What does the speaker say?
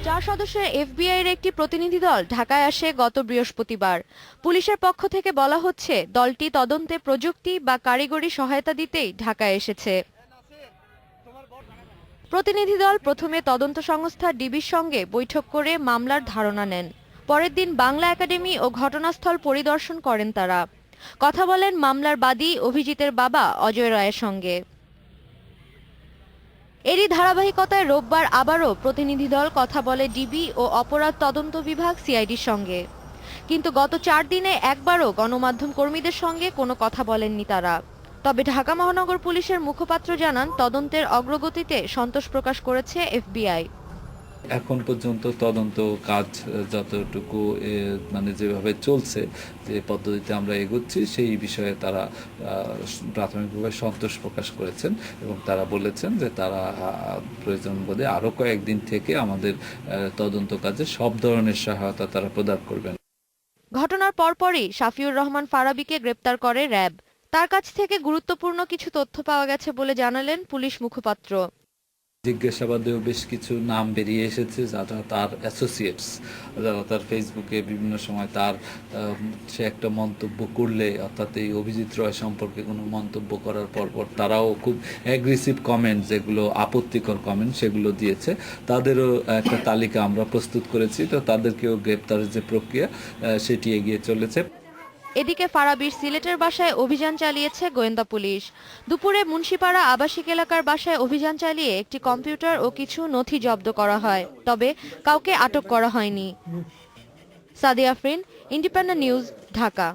4 সদস্যের এফবিআইয়ের একটি প্রতিনিধি দল ঢাকায় আসে গত বৃহস্পতিবার। পুলিশের পক্ষ থেকে বলা হচ্ছে, দলটি তদন্তে প্রযুক্তি বা কারিগরি সহায়তা দিতেই ঢাকায় এসেছে। প্রতিনিধি দল প্রথমে তদন্ত সংস্থা ডিবির সঙ্গে বৈঠক করে মামলার ধারণা নেন। পরের দিন বাংলা একাডেমি ও ঘটনাস্থল পরিদর্শন করেন তারা। কথা বলেন মামলার বাদী অভিজিতের বাবা অজয় রায়ের সঙ্গে। এরই ধারাবাহিকতায় রোববার আবারও প্রতিনিধি দল কথা বলে ডিবি ও অপরাধ তদন্ত বিভাগ সিআইডির সঙ্গে। কিন্তু গত 4 দিনে একবারও গণমাধ্যম কর্মীদের সঙ্গে কোনো কথা বলেননি তারা। তবে ঢাকা মহানগর পুলিশের মুখপাত্র জানান, তদন্তের অগ্রগতিতে সন্তোষ প্রকাশ করেছে এফবিআই। এখন পর্যন্ত তদন্ত কাজ যতটুকু মানে যেভাবে চলছে, যে পদ্ধতিতে আমরা এগোচ্ছি, সেই বিষয়ে তারা প্রাথমিকভাবে সন্তোষ প্রকাশ করেছেন এবং তারা বলেছেন যে তারা প্রয়োজন বোধে আরও কয়েকদিন থেকে আমাদের তদন্ত কাজে সব ধরনের সহায়তা তারা প্রদান করবেন। ঘটনার পরপরই শাফিউর রহমান ফারাবীকে গ্রেপ্তার করে র্যাব। তার কাছ থেকে গুরুত্বপূর্ণ কিছু তথ্য পাওয়া গেছে বলে জানালেন পুলিশ মুখপাত্র। জিজ্ঞাসাবাদেও বেশ কিছু নাম বেরিয়ে এসেছে যারা তার অ্যাসোসিয়েটস, যারা তার ফেসবুকে বিভিন্ন সময় তার সে একটা মন্তব্য করলে, অর্থাৎ এই অভিজিৎ রয় সম্পর্কে কোনো মন্তব্য করার পর তারাও খুব অ্যাগ্রেসিভ কমেন্ট, যেগুলো আপত্তিকর কমেন্ট, সেগুলো দিয়েছে। তাদেরও একটা তালিকা আমরা প্রস্তুত করেছি। তো তাদেরকেও গ্রেপ্তারের যে প্রক্রিয়া সেটি এগিয়ে চলেছে। এদিকে ফারাবীর সিলেটের বাসায় অভিযান চালিয়েছে গোয়েন্দা পুলিশ। দুপুরে মুন্সিপাড়া আবাসিক এলাকার বাসায় অভিযান চালিয়ে একটি কম্পিউটার ও কিছু নথি জব্দ করা হয়, তবে কাউকে আটক করা হয়নি। Sadia Afrin, independent news, Dhaka.